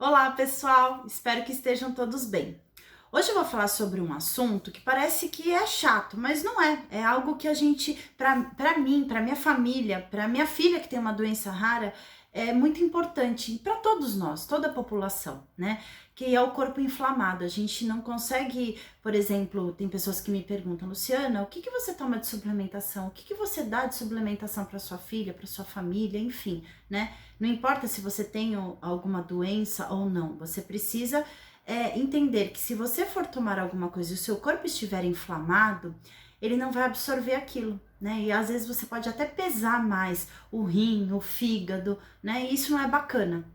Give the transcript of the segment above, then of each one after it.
Olá, pessoal! Espero que estejam todos bem. Hoje eu vou falar sobre um assunto que parece que é chato, mas não é. É algo que a gente, para mim, para minha família, para minha filha que tem uma doença rara, é muito importante para todos nós, toda a população, né? Que é o corpo inflamado. A gente não consegue, por exemplo, tem pessoas que me perguntam, Luciana, o que que você toma de suplementação? O que que você dá de suplementação para sua filha, para sua família, enfim, né? Não importa se você tem alguma doença ou não, você precisa entender que se você for tomar alguma coisa e o seu corpo estiver inflamado, ele não vai absorver aquilo, né? E às vezes você pode até pesar mais o rim, o fígado, né? E isso não é bacana.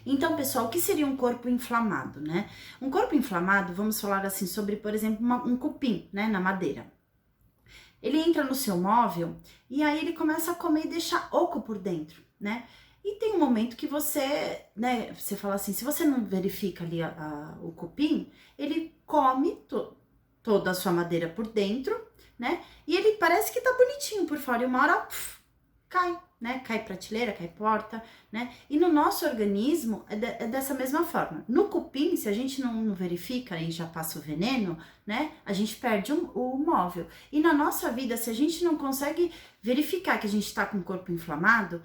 Então, pessoal, o que seria um corpo inflamado, né? Um corpo inflamado, vamos falar assim sobre, por exemplo, um cupim, né, na madeira. Ele entra no seu móvel e aí ele começa a comer e deixa oco por dentro, né? E tem um momento que você, né, você fala assim, se você não verifica ali o cupim, ele come toda a sua madeira por dentro, né? E ele parece que tá bonitinho por fora e uma hora cai, né? Cai prateleira, cai porta, né? E no nosso organismo é dessa mesma forma. No cupim, se a gente não verifica e já passa o veneno, né? A gente perde o móvel. E na nossa vida, se a gente não consegue verificar que a gente está com o corpo inflamado,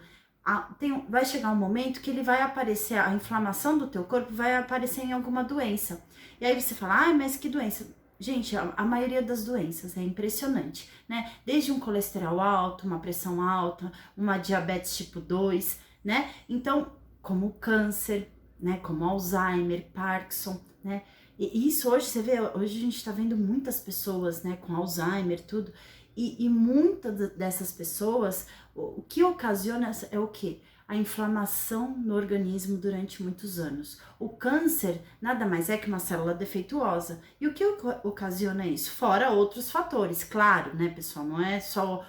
vai chegar um momento que ele vai aparecer, a inflamação do teu corpo vai aparecer em alguma doença. E aí você fala, ai, mas que doença? Gente, a maioria das doenças é impressionante, né? Desde um colesterol alto, uma pressão alta, uma diabetes tipo 2, né? Então, como câncer, né? Como Alzheimer, Parkinson, né? E isso hoje, você vê, hoje a gente tá vendo muitas pessoas, né, com Alzheimer, tudo, e muitas dessas pessoas, o que ocasiona é o quê? A inflamação no organismo durante muitos anos. O câncer nada mais é que uma célula defeituosa. E o que ocasiona isso? Fora outros fatores, claro, né, pessoal? Não é só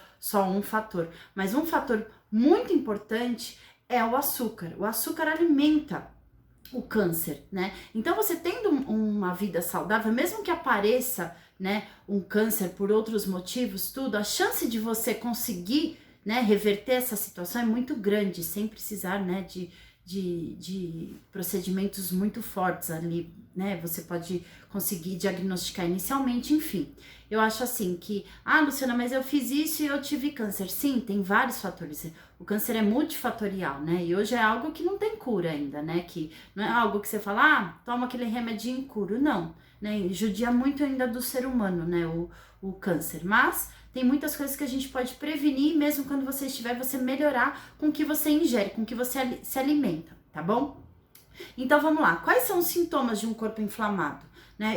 um fator. Mas um fator muito importante é o açúcar. O açúcar alimenta o câncer, né? Então você tendo uma vida saudável, mesmo que apareça, né, um câncer por outros motivos, tudo, a chance de você conseguir, né, reverter essa situação é muito grande, sem precisar, né, de procedimentos muito fortes ali, né? Você pode conseguir diagnosticar inicialmente, enfim. Eu acho assim que, Luciana, mas eu fiz isso e eu tive câncer. Sim, tem vários fatores. O câncer é multifatorial, né? E hoje é algo que não tem cura ainda, né? Que não é algo que você fala, toma aquele remedinho e cura. Não, né? E judia muito ainda do ser humano, né? O câncer. Mas tem muitas coisas que a gente pode prevenir, mesmo quando você estiver, você melhorar com o que você ingere, com o que você se alimenta, tá bom? Então vamos lá, quais são os sintomas de um corpo inflamado? Né?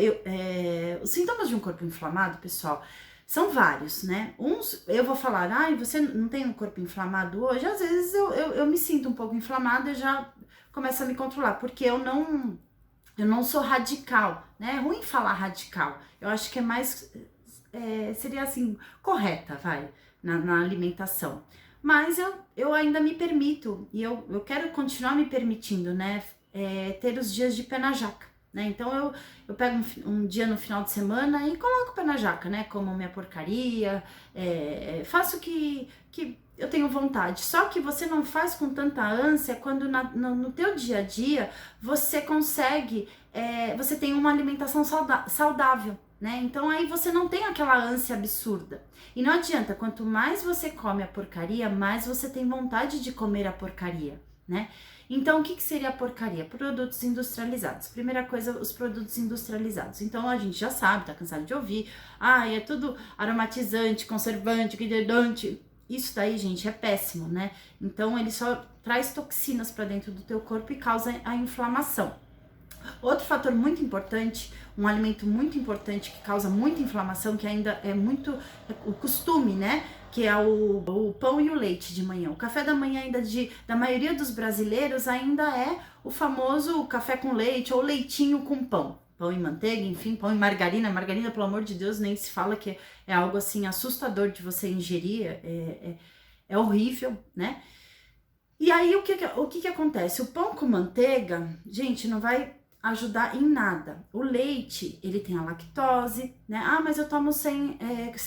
Os sintomas de um corpo inflamado, pessoal, são vários, né? Uns, eu vou falar, você não tem um corpo inflamado hoje? Às vezes eu me sinto um pouco inflamada e já começo a me controlar, porque eu não sou radical, né? É ruim falar radical, eu acho que é mais, seria assim, correta, na alimentação. Mas eu ainda me permito, e eu quero continuar me permitindo, né? Ter os dias de pé na jaca, né? Então eu pego um dia no final de semana e coloco o pé na jaca, né? Como minha porcaria, faço o que eu tenho vontade. Só que você não faz com tanta ânsia quando no teu dia a dia você consegue, você tem uma alimentação saudável, né? Então aí você não tem aquela ânsia absurda. E não adianta, quanto mais você come a porcaria, mais você tem vontade de comer a porcaria, né? Então, o que seria a porcaria? Produtos industrializados. Primeira coisa, os produtos industrializados. Então, a gente já sabe, tá cansado de ouvir. É tudo aromatizante, conservante, hidratante. Isso daí, gente, é péssimo, né? Então, ele só traz toxinas para dentro do teu corpo e causa a inflamação. Outro fator muito importante, um alimento muito importante que causa muita inflamação, que ainda é muito o costume, né? Que é o pão e o leite de manhã. O café da manhã ainda da maioria dos brasileiros ainda é o famoso café com leite ou leitinho com pão. Pão e manteiga, enfim, pão e margarina. Margarina, pelo amor de Deus, nem se fala, que é algo assim assustador de você ingerir, é horrível, né? E aí o que acontece? O pão com manteiga, gente, não vai ajudar em nada. O leite, ele tem a lactose, né? Mas eu tomo sem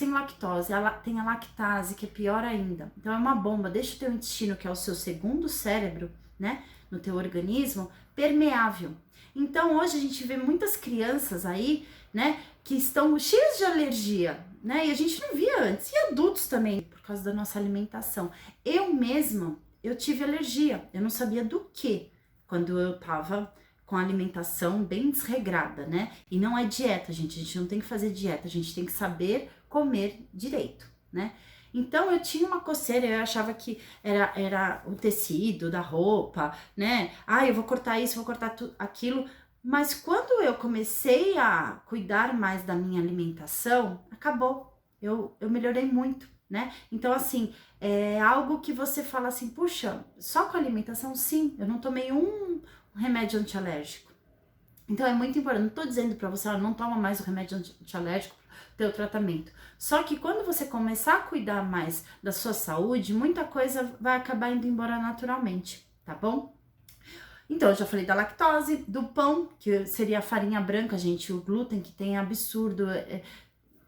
lactose. Tem a lactase, que é pior ainda. Então é uma bomba, deixa o teu intestino, que é o seu segundo cérebro, né? no teu organismo permeável. Então hoje a gente vê muitas crianças aí, né, que estão cheias de alergia, né, e a gente não via antes, e adultos também, por causa da nossa alimentação. Eu mesma, eu tive alergia, eu não sabia do que, quando eu tava com a alimentação bem desregrada, né, e não é dieta, a gente não tem que fazer dieta, a gente tem que saber comer direito, né. Então eu tinha uma coceira, eu achava que era o tecido da roupa, né? Ah, eu vou cortar isso, vou cortar aquilo. Mas quando eu comecei a cuidar mais da minha alimentação, acabou. Eu melhorei muito, né? Então, assim, é algo que você fala assim, puxa, só com a alimentação, sim, eu não tomei um remédio antialérgico. Então é muito importante, não tô dizendo pra você, não toma mais o remédio antialérgico, teu tratamento. Só que quando você começar a cuidar mais da sua saúde, muita coisa vai acabar indo embora naturalmente, tá bom? Então, eu já falei da lactose, do pão, que seria a farinha branca, gente, o glúten que tem é absurdo,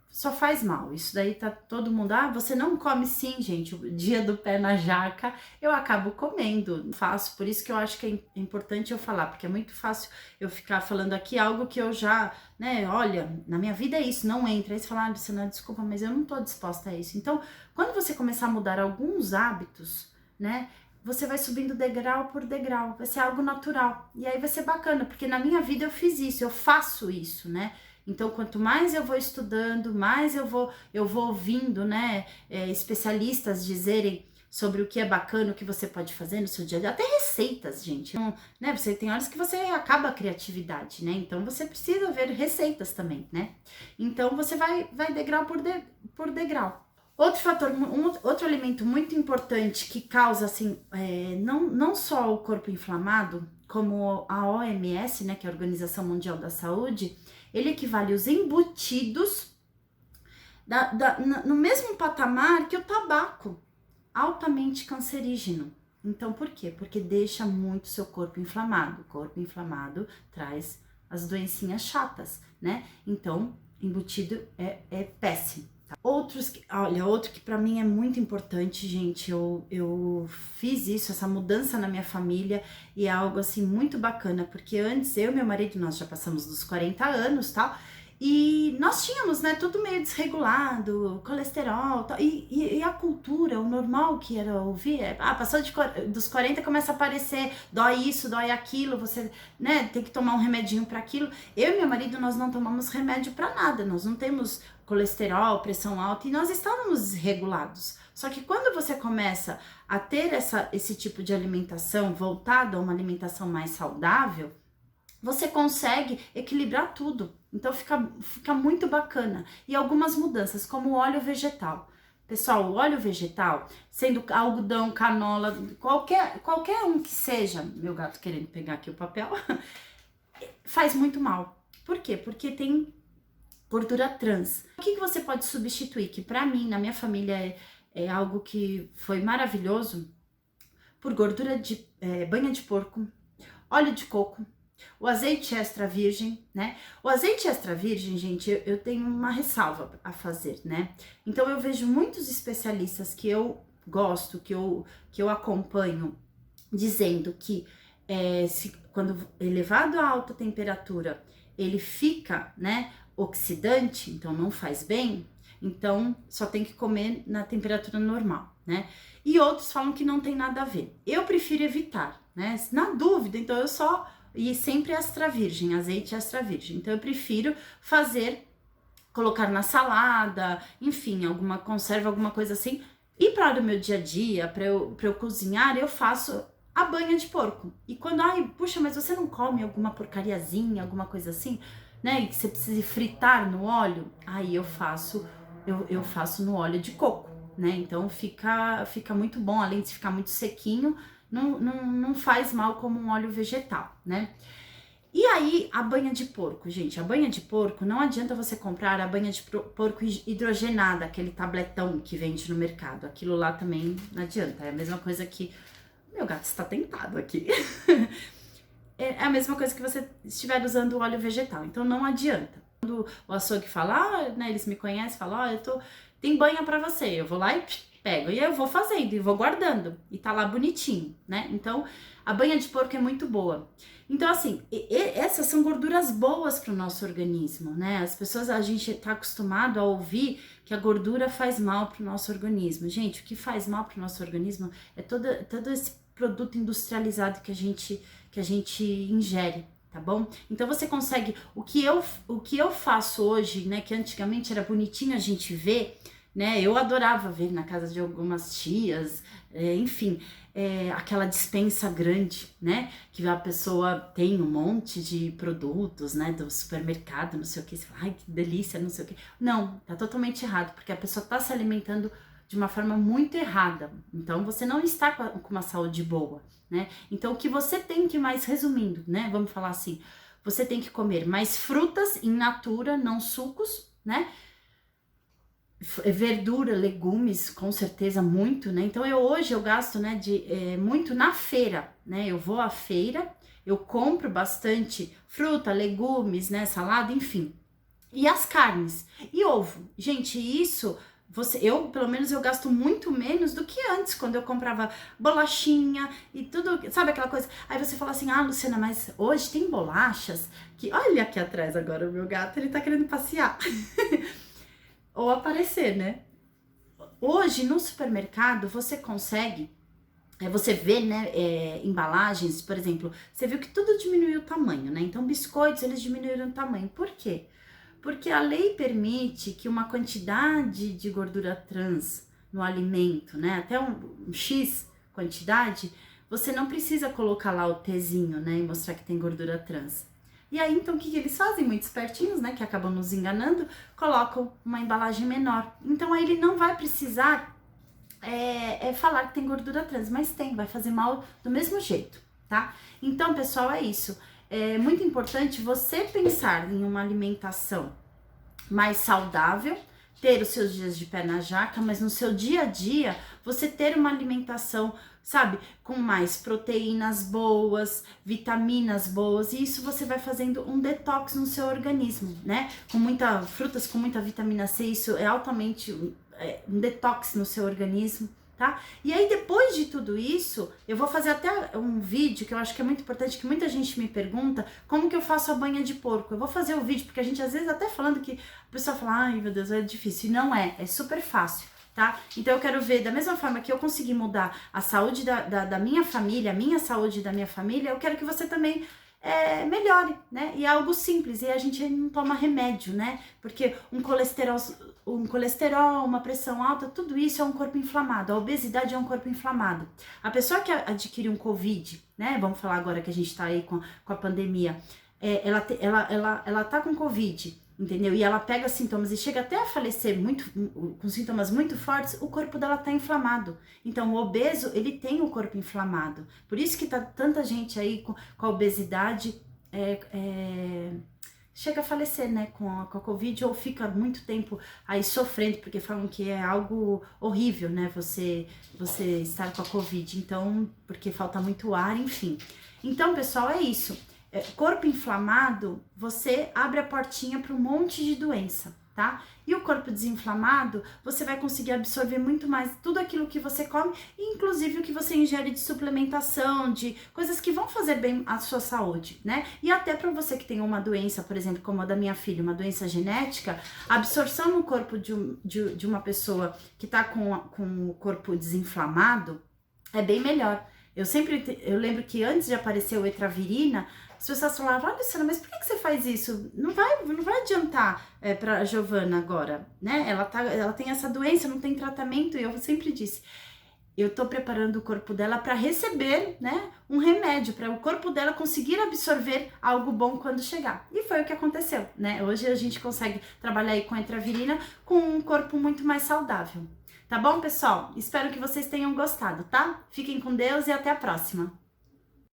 só faz mal. Isso daí tá todo mundo, você não come sim, gente, o dia do pé na jaca, eu acabo comendo, faço, por isso que eu acho que é importante eu falar, porque é muito fácil eu ficar falando aqui algo que eu já, né, olha, na minha vida é isso, não entra, aí você fala, Luciana, desculpa, mas eu não tô disposta a isso. Então, quando você começar a mudar alguns hábitos, né, você vai subindo degrau por degrau, vai ser algo natural, e aí vai ser bacana, porque na minha vida eu fiz isso, eu faço isso, né. Então, quanto mais eu vou estudando, mais eu vou ouvindo, né, especialistas dizerem sobre o que é bacana, o que você pode fazer no seu dia a dia, até receitas, gente. Então, né, você tem horas que você acaba a criatividade, né? Então, você precisa ver receitas também, né? Então, você vai degrau por degrau. Outro fator, outro alimento muito importante que causa, assim, não só o corpo inflamado, como a OMS, né, que é a Organização Mundial da Saúde, ele equivale os embutidos no mesmo patamar que o tabaco, altamente cancerígeno. Então, por quê? Porque deixa muito seu corpo inflamado. O corpo inflamado traz as doencinhas chatas, né? Então, embutido é péssimo. Tá? Outro que pra mim é muito importante, gente, eu fiz isso, essa mudança na minha família, e é algo assim muito bacana, porque antes eu e meu marido, nós já passamos dos 40 anos, tal, e nós tínhamos, né, tudo meio desregulado, colesterol, tal, e a cultura, o normal que era ouvir passou dos 40, começa a aparecer, dói isso, dói aquilo, você, né, tem que tomar um remedinho para aquilo. Eu e meu marido, nós não tomamos remédio para nada, nós não temos colesterol, pressão alta, e nós estávamos regulados. Só que quando você começa a ter esse tipo de alimentação voltada a uma alimentação mais saudável, você consegue equilibrar tudo. Então fica muito bacana. E algumas mudanças, como o óleo vegetal. Pessoal, o óleo vegetal, sendo algodão, canola, qualquer um que seja, meu gato querendo pegar aqui o papel, faz muito mal. Por quê? Porque tem gordura trans. O que você pode substituir? Que pra mim, na minha família, é algo que foi maravilhoso, por gordura de banha de porco, óleo de coco, o azeite extra virgem, né? O azeite extra virgem, gente, eu tenho uma ressalva a fazer, né? Então eu vejo muitos especialistas que eu gosto, que eu acompanho, dizendo que quando elevado a alta temperatura, ele fica, né, oxidante, então não faz bem, então só tem que comer na temperatura normal, né? E outros falam que não tem nada a ver. Eu prefiro evitar, né? Na dúvida, então eu só... E sempre extra virgem, azeite extra virgem. Então eu prefiro colocar na salada, enfim, alguma conserva, alguma coisa assim. E para o meu dia a dia, para eu cozinhar, eu faço a banha de porco. E quando, puxa, mas você não come alguma porcariazinha, alguma coisa assim, né? E que você precise fritar no óleo, aí eu faço no óleo de coco, né? Então fica muito bom, além de ficar muito sequinho, não faz mal como um óleo vegetal, né? E aí, a banha de porco, gente, a banha de porco, não adianta você comprar a banha de porco hidrogenada, aquele tabletão que vende no mercado, aquilo lá também não adianta, é a mesma coisa que... Meu gato está tentado aqui. É a mesma coisa que você estiver usando o óleo vegetal, então não adianta. Quando o açougue fala, né, eles me conhecem, falam, tem banha pra você, eu vou lá e pego, e eu vou fazendo, e vou guardando, e tá lá bonitinho, né? Então, A banha de porco é muito boa. Então, assim, essas são gorduras boas para o nosso organismo, né? As pessoas, a gente tá acostumado a ouvir que a gordura faz mal para o nosso organismo. Gente, o que faz mal para o nosso organismo é todo esse produto industrializado que a gente ingere, tá bom? Então você consegue, o que eu faço hoje, né, que antigamente era bonitinho a gente ver, né, eu adorava ver na casa de algumas tias, enfim, aquela despensa grande, né, que a pessoa tem um monte de produtos, né, do supermercado, não sei o que, você fala, ai, que delícia, não sei o que. Não, tá totalmente errado, porque a pessoa tá se alimentando de uma forma muito errada, então você não está com uma saúde boa, né? Então o que você tem que, mais resumindo, né, vamos falar assim, você tem que comer mais frutas in natura, não sucos, né? Verdura, legumes, com certeza muito, né? Então hoje eu gasto, né, muito na feira, né? Eu vou à feira, eu compro bastante fruta, legumes, né, salada, enfim. E as carnes e ovo. Gente, isso pelo menos eu gasto muito menos do que antes, quando eu comprava bolachinha e tudo, sabe aquela coisa? Aí você fala assim: "Ah, Luciana, mas hoje tem bolachas que olha aqui atrás agora o meu gato, ele tá querendo passear." Ou aparecer, né? Hoje no supermercado você consegue, você vê, né, embalagens, por exemplo, você viu que tudo diminuiu o tamanho, né? Então biscoitos, eles diminuíram o tamanho. Por quê? Porque a lei permite que uma quantidade de gordura trans no alimento, né, até um X quantidade, você não precisa colocar lá o Tzinho, né, e mostrar que tem gordura trans. E aí, então, o que eles fazem? Muito espertinhos, né, que acabam nos enganando, colocam uma embalagem menor. Então, aí ele não vai precisar falar que tem gordura trans, mas tem, vai fazer mal do mesmo jeito, tá? Então, pessoal, é isso. É muito importante você pensar em uma alimentação mais saudável, ter os seus dias de pé na jaca, mas no seu dia a dia você ter uma alimentação, sabe, com mais proteínas boas, vitaminas boas, e isso você vai fazendo um detox no seu organismo, né? Com frutas com muita vitamina C, isso é altamente um detox no seu organismo, tá? E aí, depois de tudo isso, eu vou fazer até um vídeo que eu acho que é muito importante, que muita gente me pergunta, como que eu faço a banha de porco. Eu vou fazer o vídeo, porque a gente às vezes até falando que a pessoa fala, ai meu Deus, é difícil. E não é super fácil, tá? Então eu quero ver, da mesma forma que eu consegui mudar a saúde da minha família, a minha saúde da minha família, eu quero que você também melhore, né? E é algo simples, e a gente não toma remédio, né? Porque um colesterol, uma pressão alta, tudo isso é um corpo inflamado. A obesidade é um corpo inflamado. A pessoa que adquire um Covid, né? Vamos falar agora que a gente tá aí com a pandemia, ela tá com Covid, entendeu? E ela pega sintomas e chega até a falecer com sintomas muito fortes, o corpo dela tá inflamado. Então, o obeso, ele tem o corpo inflamado. Por isso que tá tanta gente aí com a obesidade, chega a falecer, né, com a Covid, ou fica muito tempo aí sofrendo, porque falam que é algo horrível, né, você estar com a Covid, então, porque falta muito ar, enfim. Então, pessoal, é isso. Corpo inflamado, você abre a portinha para um monte de doença, tá? E o corpo desinflamado, você vai conseguir absorver muito mais tudo aquilo que você come, inclusive o que você ingere de suplementação, de coisas que vão fazer bem à sua saúde, né? E até para você que tem uma doença, por exemplo, como a da minha filha, uma doença genética, a absorção no corpo de uma pessoa que tá com o corpo desinflamado é bem melhor. Eu lembro que antes de aparecer o Etravirina, as pessoas falavam, olha, Luciana, mas por que você faz isso? Não vai adiantar pra Giovana agora, né? Ela tem essa doença, não tem tratamento, e eu sempre disse, eu tô preparando o corpo dela para receber, né, um remédio, para o corpo dela conseguir absorver algo bom quando chegar. E foi o que aconteceu, né? Hoje a gente consegue trabalhar aí com a Etravirina com um corpo muito mais saudável. Tá bom, pessoal? Espero que vocês tenham gostado, tá? Fiquem com Deus e até a próxima!